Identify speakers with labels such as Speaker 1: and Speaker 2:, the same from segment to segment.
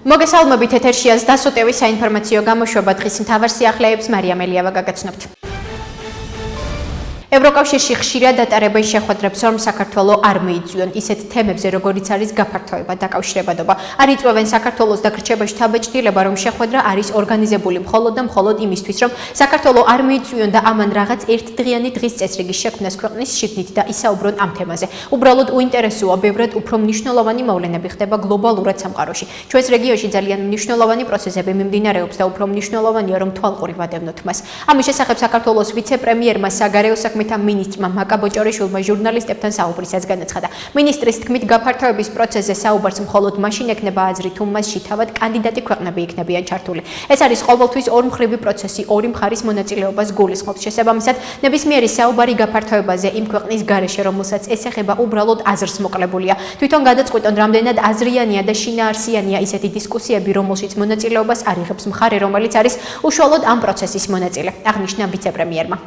Speaker 1: მოგესალმებით ეთერშია დასოტევი საინფორმაციო გამოშვება დღის მთავარ სიახლეებს მარიამ ელიავა გაგაცნობთ. ევროკავშირში ხშირად ატარებენ შეხვედრებს, რომ საქართველოს არ მიიწვიონ ისეთ თემებზე, როგორიც არის გაფართოება, დაკავშირებადობა. არ იწვევენ საქართველოს დაგრჩებაში თაბეჭდილება, რომ შეხვედრა არის ორგანიზებული მხოლოდ და მხოლოდ იმისთვის, რომ საქართველოს არ მიიწვიონ და ამან რაღაც ერთდღიანი დღის წესრიგის შექმნას ქვეყნის შიგნით და ისაუბრონ ამ თემაზე. უბრალოდ უინტერესოა, ბევრად უფრო მნიშვნელოვანი მოვლენები ხდება გლობალურად სამყაროში. ჩვენს რეგიონში ძალიან მნიშვნელოვანი პროცესები მიმდინარეობს და უფრო მნიშვნელოვანია, რომ თვალყური ვადევნოთ მას. ამის შესახებ საქართველოს ვიცე-პრემიერმა საგარეო საქმეთა მინისტრმა მაკა ბოჭორიშვილმა ჟურნალისტებთან საუბრისას განაცხადა. მინისტრის თქმით, გაფართოების პროცესზე საუბარს მხოლოდ მაშინ ექნება აზრი, თუ მასში თავად კანდიდატი ქვეყნები იქნებიან ჩართული. ეს არის ყოველთვის ორმხრივი პროცესი, ორი მხარის მონაწილეობას გულისხმობს. შესაბამისად, ნებისმიერი საუბარი გაფართოებაზე იმ ქვეყნის გარეშე, რომელსაც ეხება, უბრალოდ აზრს მოკლებულია. თვითონ გადაწყვიტონ, რამდენად აზრიანია და შინაარსიანია ისეთი დისკუსიები, რომელშიც მონაწილეობას არ იღებს მხარე, რომელიც არის უშუალოდ ამ პროცესის მონაწილე, აღნიშნა ვიცე-პრემიერმა.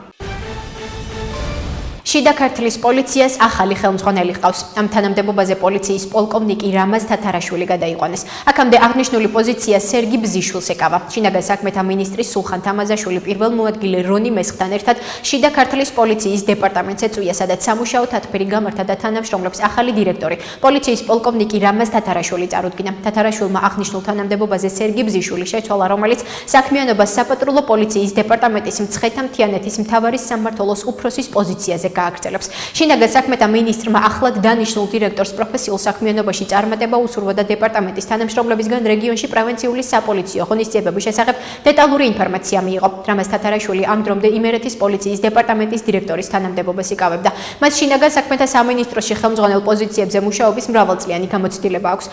Speaker 1: შიდა ქართლის პოლიციას ახალი ხელმძღვანელი ჰყავს. ამ თანამდებობაზე პოლიციის პოლკოვნიკი რამაზ თათარაშვილი გადაიყვანეს. აქამდე აღნიშნული პოზიცია სერგი ბზიშვილს ეკავა. შინაგან საქმეთა მინისტრი სულხან თამაზაშვილი პირველ მოადგილე რონი მესხთან ერთად შიდა ქართლის პოლიციის დეპარტამენტს ეწვია, სადაც სამუშაო თათბირი გამართა და თანამშრომლობს ახალი დირექტორი. პოლიციის პოლკოვნიკი რამაზ თათარაშვილი წარუდგინა. თათარაშვილმა აღნიშნულ თანამდებობაზე სერგი ბზიშვილი შეცვალა, რომელიც საქმიანობას საპატრულო პოლიციის დეპარტამენტის მცხეთა მთიანეთის მთავარი სამმართველოს უფროსის პოზიციაზე გააგრძელებს. შინაგან საქმეთა მინისტრმა ახლად დანიშნულ დირექტორს პროფესიულ საქმიანობაში წარმატება უსურვა და დეპარტამენტის თანამშრომლებისგან რეგიონში პრევენციული საპოლიციო ღონისძიებების შესახებ დეტალური ინფორმაცია მიიღო. რამაზ თათარაშვილი ამ დრომდე იმერეთის პოლიციის დეპარტამენტის დირექტორის თანამდებობას იკავებდა. მას შინაგან საქმეთა სამინისტროში ხელმძღვანელ პოზიციებზე მუშაობის მრავალწლიანი გამოცდილება აქვს.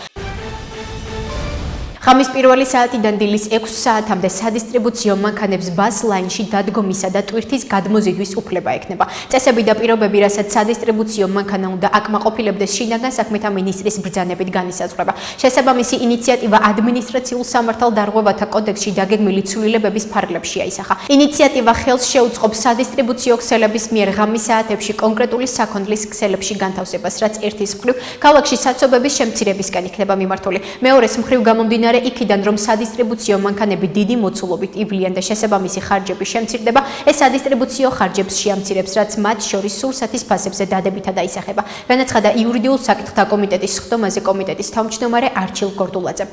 Speaker 1: ღამის პირველი საათიდან დილის 6 საათამდე სადისტრიბუციო მანქანებს ბას ლაინში დადგომისა და ტვირთის გადმოზიდვის უფლება ექნება. წესები და პირობები, რასაც სადისტრიბუციო მანქანა უნდა აკმაყოფილებდეს, შინაგან საქმეთა მინისტრის ბრძანებით განისაზღვრება. შესაბამისი ინიციატივა ადმინისტრაციულ სამართალდარღვევათა კოდექსში დაგეგმილი ცვლილებების ფარგლებშია ისახა. ინიციატივა ხელს შეუწყობს სადისტრიბუციო ქსელების მიერ ღამის საათებში კონკრეტული საქონლის ქსელებში განთავსებას, რაც ერთის მხრივ ქალაქში საცობების შემცირებისკენ იქნება მიმართული. მეორეს მხრივ გამომდინარე იქიდან, რომ სადისტრიბუციო მანქანები დიდი მოცულობით ივლიან და შესაბამისი ხარჯები შემცირდება, ეს სადისტრიბუციო ხარჯებს შეამცირებს, რაც მათ შორის სურსათის ფასებზე დადებითად აისახება. განაცხადა იურიდიულ საკითხთა კომიტეტის სხდომაზე კომიტეტის თავმჯდომარე არჩილ გორდულაძე.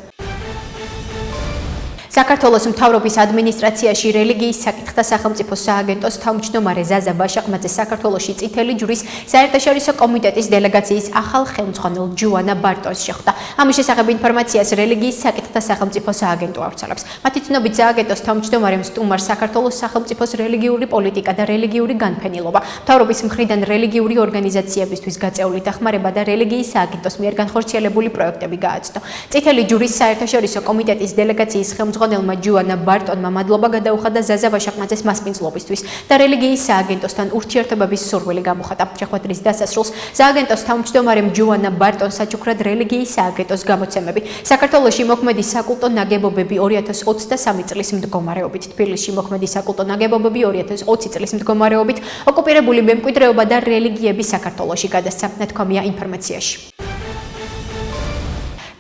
Speaker 1: საქართველოს მთავრობის ადმინისტრაციაში რელიგიის საკითხთა სახელმწიფო სააგენტოს თავმჯდომარე ზაზა ბაშაყმაძე საქართველოში წითელი ჯვრის საერთაშორისო კომიტეტის დელეგაციის ახალ ხელმძღვანელ ჯუანა ბარტონს შეხვდა. ამის შესახებ ინფორმაციას რელიგიის საკითხთა სახელმწიფო სააგენტო ავრცელებს. მათი ცნობით, სააგენტოს თავმჯდომარემ სტუმარს საქართველოს სახელმწიფოს რელიგიური პოლიტიკა და რელიგიური განფენილობა, მთავრობის მხრიდან რელიგიური ორგანიზაციებისთვის გაწეული დახმარება და რელიგიის სააგენტოს მიერ განხორციელებული პროექტები გააცნო. წითელი ჯვრის საერთაშორისო კომიტეტის დელეგაციის ხელმძღვანელმა ჯუანა ბარტონმა მადლობა გადაუხადა ზაზა ბაშაყმაძეს მასპინძლობისთვის და რელიგიის სააგენტოსთან ურთიერთობების სურვილი გამოხატა. შეხვედრის დასასრულს სააგენტოს თავმჯდომარემ ჯუანა ბარტონს საჩუქრად რელიგიის სააგენტოს გამოცემები, საქართველოში მოქმედი საკულტო ნაგებობები 2023 წლის მდგომარეობით, თბილისში მოქმედი საკულტო ნაგებობები 2020 წლის მდგომარეობით, ოკუპირებული მემკვიდრეობა და რელიგიები საქართველოში გადასცა, ნათქვამია ინფორმაციაში.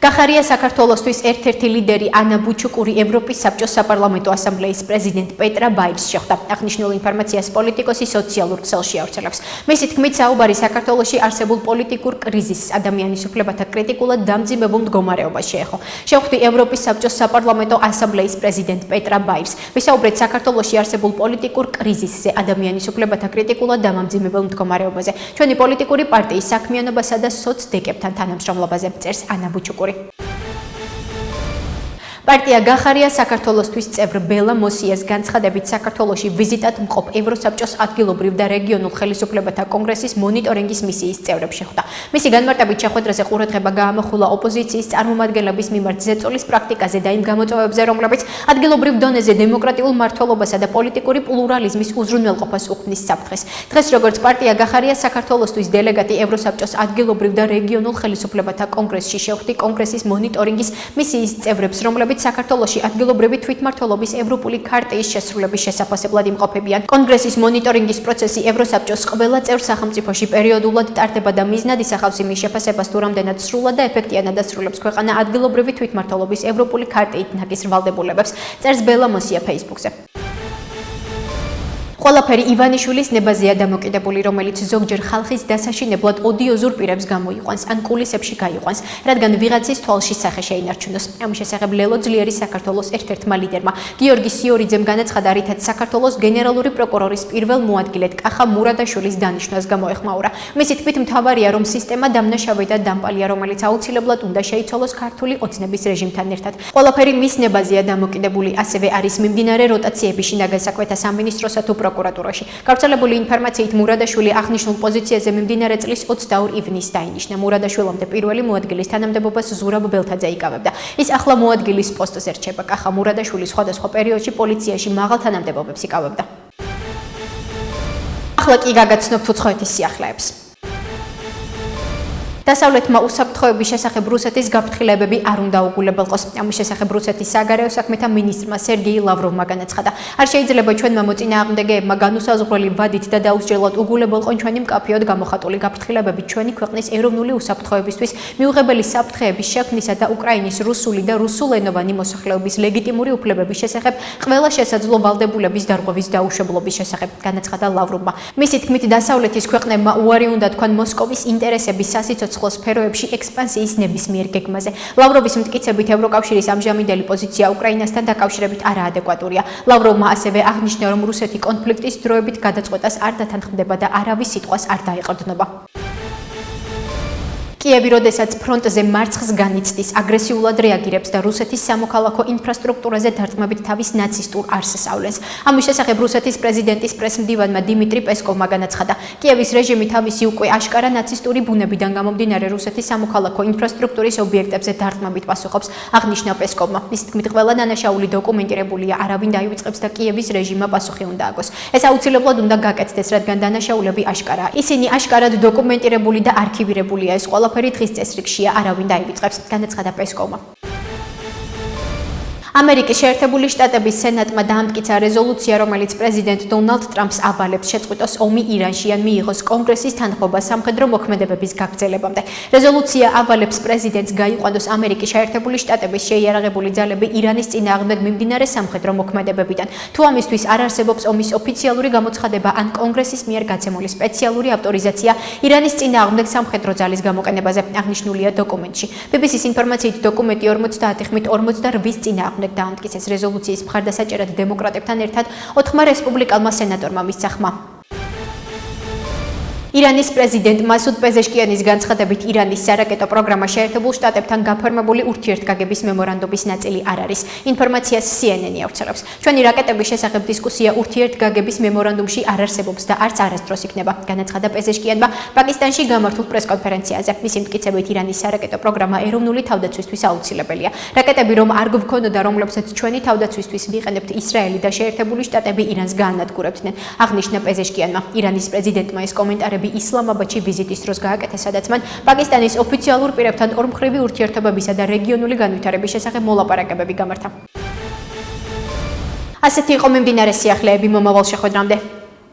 Speaker 1: გახარია საქართველოსთვის ერთ-ერთი ლიდერი ანა ბუჩუკური ევროპის საბჭოს საპარლამენტო ასამბლეის პრეზიდენტ პეტრა ბაირს შეხვდა. აღნიშნულ ინფორმაციას პოლიტიკოსი სოციალურ ქსელში ავრცელებს. მისი თქმით, საუბარი საქართველოში არსებულ პოლიტიკურ კრიზისს, ადამიანის უფლებათა კრიტიკულად დამძიმებულ მდგომარეობას შეეხო. შეხვდი ევროპის საბჭოს საპარლამენტო ასამბლეის პრეზიდენტ პეტრა ბაირს. ვისაუბრეთ საქართველოში არსებულ პოლიტიკურ კრიზისზე, ადამიანის უფლებათა კრიტიკულად დამამძიმებელ მდგომარეობაზე, ჩვენი პოლიტიკური პარტიის საქმიანობასა და სოცდეკებთან თანამშრომლობაზე, წერს ანა ბუჩუკური. პარტია გახარია საქართველოსთვის წევრ ბელა მოსიას განცხადებით საქართველოში ვიზიტად მყოფ ევროსაბჭოს ადგილობრივ და რეგიონულ ხელისუფლებათა კონგრესის მონიტორინგის მისიის წევრებს შეხვდა. მისი განმარტებით შეხვედრაზე ყურადღება გაამახვილა ოპოზიციის წარმომადგენლების მიმართ ზეწოლის პრაქტიკაზე და იმ გამოწვევებზე, რომლებიც ადგილობრივ დონეზე დემოკრატიულ მმართველობასა და პოლიტიკური პლურალიზმის უზრუნველყოფას უქმნის საფრთხეს. დღეს როგორც პარტია გახარია საქართველოსთვის დელეგატი ევროსაბჭოს ადგილობრივ და რეგიონულ ხელისუფლებათა კონგრესში შეხვდი კონგრესის მონიტორინგის მისიის წევრებს, რომლებიც თანხმობით საქართველოში ადგილობრივი თვითმმართველობის ევროპული ქარტიის შესრულების შესაფასებლად იმყოფებიან. კონგრესის მონიტორინგის პროცესი ევროსაბჭოს ყველა წევრ სახელმწიფოში პერიოდულად ტარდება და მიზნად ისახავს იმის შეფასებას, თუ რამდენად სრულად და ეფექტიანად ასრულებს ქვეყანა ადგილობრივი თვითმმართველობის ევროპული ქარტიით ნაკის ვალდებულებებს. წერს ბელა მოსია Facebook-ზე. ყველაფერი ივანიშვილის ნებაზეა დამოკიდებული, რომელიც ზოგჯერ ხალხის დასაშინებლად ოდიოზურ პირებს გამოიყვანს ან კულისებში გაიყვანს, რადგან ვიღაცის თვალში სახე შეინარჩუნოს. ამის შესახებ ლელო ძლიერი საქართველოს ერთ-ერთმა ლიდერმა გიორგი სიორიძემ განაცხადა, რითაც საქართველოს გენერალური პროკურორის პირველ მოადგილედ კახა მურადაშვილის დანიშვნას გამოეხმაურა. მისი თქმით, მთავარია, რომ სისტემა დამნაშავე და დამპალია, რომელიც აუცილებლად უნდა შეიცვალოს ქართული ოცნების რეჟიმთან ერთად. ყველაფერი მის ნებაზეა დამოკიდებული, ასევე არის მიმდინარე როტაციები შინაგან საქმეთა სამინისტროსა თუ პროკურატურაში. გავრცელებული ინფორმაციით მურადაშვილი აღნიშნულ პოზიციაზე მიმდინარე წლის 22 ივნისს დაინიშნა. მურადაშვილამდე პირველი მოადგილის თანამდებობას ზურაბ ბელთაძე იკავებდა. ის ახლა მოადგილის პოსტზე რჩება. კახა მურადაშვილი სხვადასხვა პერიოდში პოლიციაში მაღალ თანამდებობებს იკავებდა. ახლა კი გაგაცნობთ უცხოეთის სიახლეებს. დასავლეთმა უსაფრთხოების შესახებ რუსეთის გაფრთხილებები არ უნდა უგულებელყოს. ამის შესახებ რუსეთის საგარეო საქმეთა მინისტრმა სერგეი ლავროვმა განაცხადა. არ შეიძლება ჩვენმა მოწინააღმდეგეებმა განუსაზღვრელი ვადით და დაუსჯელად უგულებელყონ ჩვენი მკაფიოდ გამოხატული გაფრთხილებები ჩვენი ქვეყნის ეროვნული უსაფრთხოებისთვის, მიუღებელი საფრთხეების შექმნისა და უკრაინის რუსული და რუსულენოვანი მოსახლეობის ლეგიტიმური უფლებების შესახებ ყველა შესაძლო ვალდებულების დარღვევის დაუშვებლობის შესახებ, განაცხადა ლავროვმა. მისი თქმით, დასავლეთის ქვეყნებმა უარი უნდა თქვან მოსკოვის ინტერესების სასიცოცხლო სფეროებში ექსპანსიის ნებისმიერ გეგმაზე. ლავროვის მტკიცებით, ევროკავშირის ამჟამინდელი პოზიცია უკრაინასთან დაკავშირებით არაადეკვატურია. ლავროვმა ასევე აღნიშნა, რომ რუსეთი კონფლიქტის დროებით გადაწყვეტას არ დათანხმდება და არავის სიტყვას არ დაეყრდნობა. კიევი, როდესაც ფრონტზე მარცხს განიცდის, აგრესიულად რეაგირებს და რუსეთის სამოქალაქო ინფრასტრუქტურაზე დარტყმებით თავის ნაცისტურ არსს ავლენს. ამის შესახებ რუსეთის პრეზიდენტის პრესმდივანმა დიმიტრი პესკოვმა განაცხადა, კიევის რეჟიმი თავისი უკვე აშკარა ნაცისტური ბუნებიდან გამომდინარე რუსეთის სამოქალაქო ინფრასტრუქტურის ობიექტებზე დარტყმებით პასუხობს, აღნიშნა პესკოვმა. მისი თქმით, ყველა დანაშაული დოკუმენტირებულია, არავინ დაივიწყებს და კიევის რეჟიმმა პასუხი უნდა აგოს. ეს აუცილებლად უნდა გაკეთდეს, რადგან დანაშაულები აშკარაა. ისინი აშკარად დოკუმენტირებული და არქივირებულია. ეს ყველა დღის წესრიგშია, არავინ დაივიწყებს, განაცხადა პესკოვმა. ამერიკის შეერთებული შტატების სენატმა დაამტკიცა რეზოლუცია, რომელიც პრეზიდენტ დონალდ ტრამპს ავალებს შეწყვიტოს ომი ირანში ან მიიღოს კონგრესის თანხმობა სამხედრო მოქმედებების გაგრძელებამდე. რეზოლუცია ავალებს პრეზიდენტს გაიყვანოს ამერიკის შეერთებული შტატების შეიარაღებული ძალები ირანის წინააღმდეგ მიმდინარე სამხედრო მოქმედებებიდან. თუ ამისთვის არ არსებობს ომის ოფიციალური გამოცხადება ან კონგრესის მიერ გაცემული სპეციალური ავტორიზაცია ირანის წინააღმდეგ სამხედრო ძალის გამოყენებაზე, აღნიშნულია დოკუმენტში. BBC-ის ინფორმაციით, დოკუმენტი 50 ხმით 48 წინააღმდეგ დაამტკიცეს რეზოლუციის მხარდასაჭერად დემოკრატებთან ერთად 4 რესპუბლიკალმა სენატორმა მისცა ხმა. ირანის პრეზიდენტ მასუდ პეზეშკიანის განცხადებით, ირანის სარაკეტო პროგრამა შეერთებულ შტატებთან გაფორმებული ურთიერთგაგების მემორანდუმის ნაწილი არ არის. ინფორმაციას CNN-ი ავრცელებს. ჩვენი რაკეტების შესახებ დისკუსია ურთიერთგაგების მემორანდუმში არ არსებობს და არც არასდროს იქნება, განაცხადა პეზეშკიანმა პაკისტანში გამართულ პრესკონფერენციაზე. მისი მტკიცებით, ირანის სარაკეტო პროგრამა ეროვნული თავდაცვისთვის აუცილებელია. რაკეტები რომ არ გვქონოდა, რომლებსაც ჩვენი თავდაცვისთვის ვიყენებთ, ისრაელი და შეერთებული შტატები ირანს გაანადგურებდნენ, აღნიშნა პეზეშკიანმა. ირანის პრეზიდენტმა ეს კომენტარები ისლამაბადში ვიზიტის დროს გააკეთა, სადაც მან პაკისტანის ოფიციალურ პირებთან ორმხრივი ურთიერთობებისა და რეგიონული განვითარების შესახებ მოლაპარაკებები გამართა. ასეთი იყო მიმდინარე სიახლეები მომავალ შეხვედრამდე.